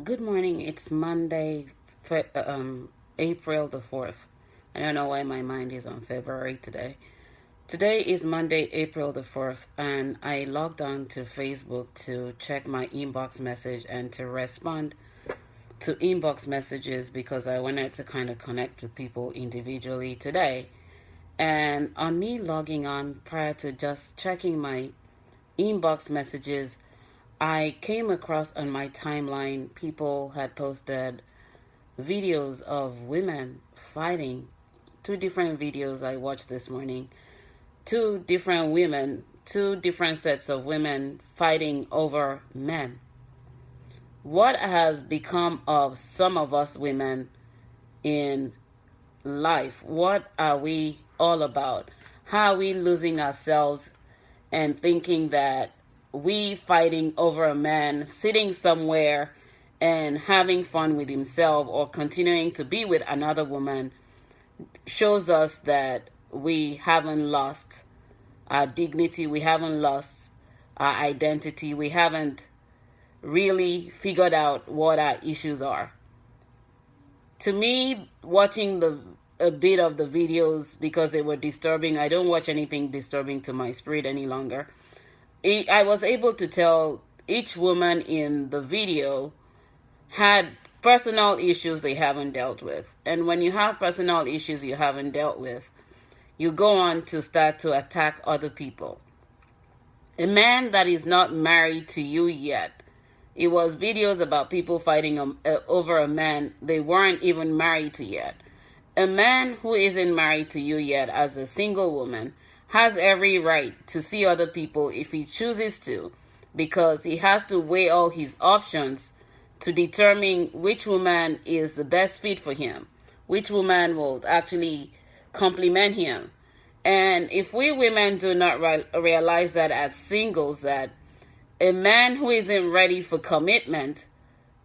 Good morning. It's Monday, April the 4th. I don't know why my mind is on February today. Today is Monday, April the 4th, and I logged on to Facebook to check my inbox message and to respond to inbox messages because I wanted to kind of connect with people individually today. And on me logging on prior to just checking my inbox messages, I came across on my timeline people had posted videos of women fighting. Two different videos I watched this morning. Two different women, two different sets of women fighting over men. What has become of some of us women in life? What are we all about? How are we losing ourselves and thinking that we fighting over a man sitting somewhere and having fun with himself or continuing to be with another woman shows us that we haven't lost our dignity, we haven't lost our identity, we haven't really figured out what our issues are. To me, watching a bit of the videos because they were disturbing, I don't watch anything disturbing to my spirit any longer. I was able to tell each woman in the video had personal issues they haven't dealt with. And when you have personal issues you haven't dealt with, you go on to start to attack other people. A man that is not married to you yet, it was videos about people fighting over a man they weren't even married to yet. A man who isn't married to you yet as a single woman has every right to see other people if he chooses to, because he has to weigh all his options to determine which woman is the best fit for him, which woman will actually complement him. And if we women do not realize that as singles, that a man who isn't ready for commitment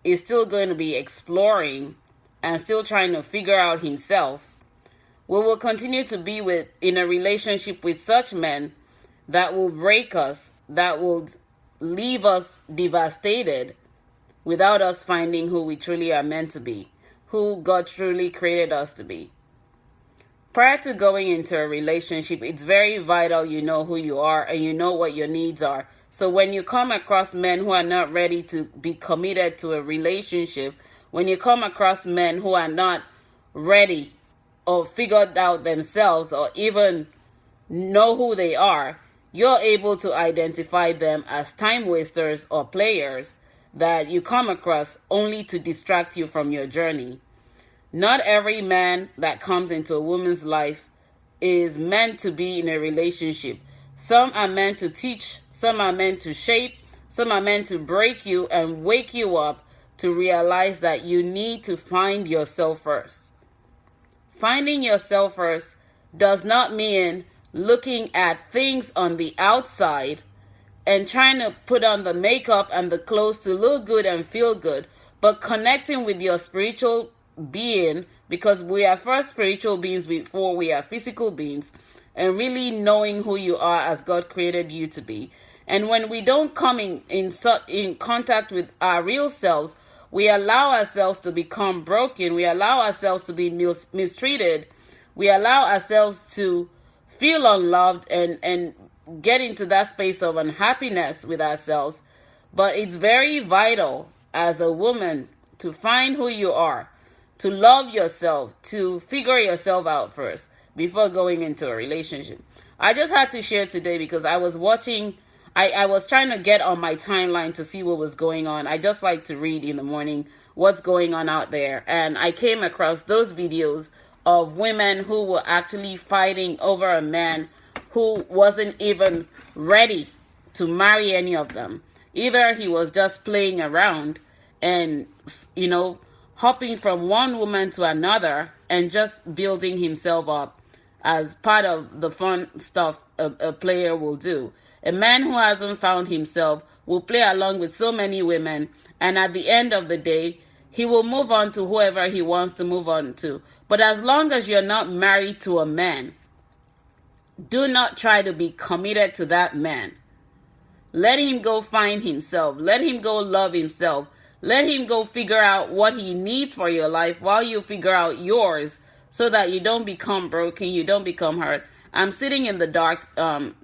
is still going to be exploring and still trying to figure out himself, we will continue to be in a relationship with such men that will break us, that will leave us devastated without us finding who we truly are meant to be, who God truly created us to be. Prior to going into a relationship, it's very vital you know who you are and you know what your needs are. So when you come across men who are not ready to be committed to a relationship, when you come across men who are not ready or figured out themselves or even know who they are, you're able to identify them as time wasters or players that you come across only to distract you from your journey. Not every man that comes into a woman's life is meant to be in a relationship. Some are meant to teach, some are meant to shape, some are meant to break you and wake you up to realize that you need to find yourself first. Finding yourself first does not mean looking at things on the outside and trying to put on the makeup and the clothes to look good and feel good, but connecting with your spiritual being, because we are first spiritual beings before we are physical beings, and really knowing who you are as God created you to be. And when we don't come in contact with our real selves, we allow ourselves to become broken, we allow ourselves to be mistreated, we allow ourselves to feel unloved and get into that space of unhappiness with ourselves. But it's very vital as a woman to find who you are, to love yourself, to figure yourself out first before going into a relationship. I just had to share today because I was watching, I was trying to get on my timeline to see what was going on. I just like to read in the morning what's going on out there. And I came across those videos of women who were actually fighting over a man who wasn't even ready to marry any of them. Either he was just playing around and, hopping from one woman to another and just building himself up as part of the fun stuff a player will do. A man who hasn't found himself will play along with so many women, and at the end of the day, he will move on to whoever he wants to move on to. But as long as you're not married to a man, do not try to be committed to that man. Let him go find himself. Let him go love himself. Let him go figure out what he needs for your life while you figure out yours, so that you don't become broken, you don't become hurt. I'm sitting in the dark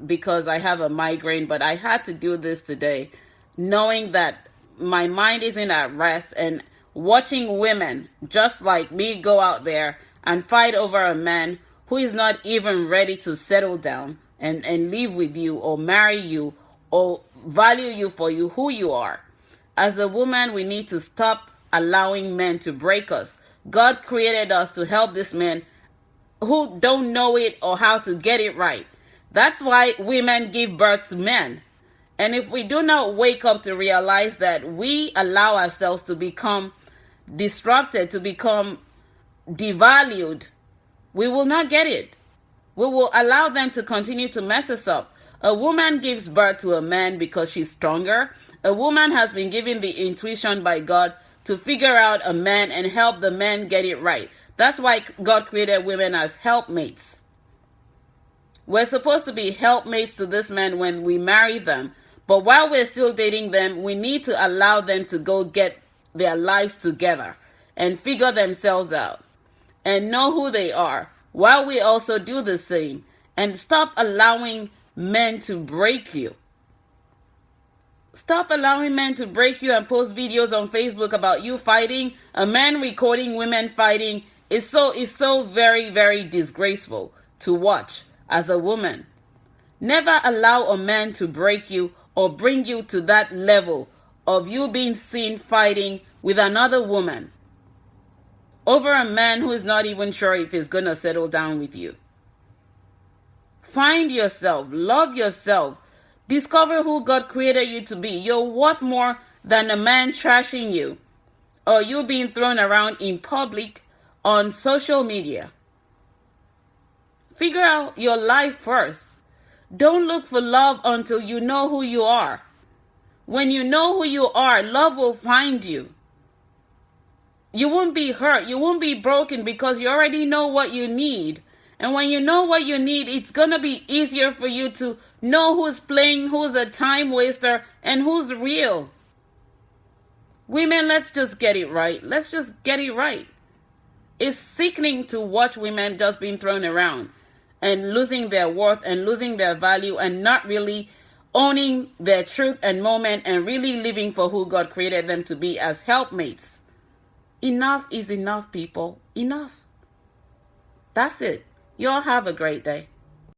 because I have a migraine, but I had to do this today, knowing that my mind isn't at rest, and watching women just like me go out there and fight over a man who is not even ready to settle down and live with you or marry you or value you for who you are. As a woman, we need to stop allowing men to break us. God created us to help these men who don't know it or how to get it right. That's why women give birth to men. And if we do not wake up to realize that we allow ourselves to become disrupted, to become devalued, we will not get it. We will allow them to continue to mess us up. A woman gives birth to a man because she's stronger. A woman has been given the intuition by God to figure out a man and help the man get it right. That's why God created women as helpmates. We're supposed to be helpmates to this man when we marry them. But while we're still dating them, we need to allow them to go get their lives together and figure themselves out and know who they are, while we also do the same. And stop allowing men to break you. Stop allowing men to break you and post videos on Facebook about you fighting. A man recording women fighting is so very, very disgraceful to watch as a woman. Never allow a man to break you or bring you to that level of you being seen fighting with another woman over a man who is not even sure if he's going to settle down with you. Find yourself. Love yourself. Discover who God created you to be. You're worth more than a man trashing you or you being thrown around in public on social media. Figure out your life first. Don't look for love until you know who you are. When you know who you are, love will find you. You won't be hurt. You won't be broken because you already know what you need. And when you know what you need, it's going to be easier for you to know who's playing, who's a time waster, and who's real. Women, let's just get it right. Let's just get it right. It's sickening to watch women just being thrown around and losing their worth and losing their value and not really owning their truth and moment and really living for who God created them to be as helpmates. Enough is enough, people. Enough. That's it. Y'all have a great day.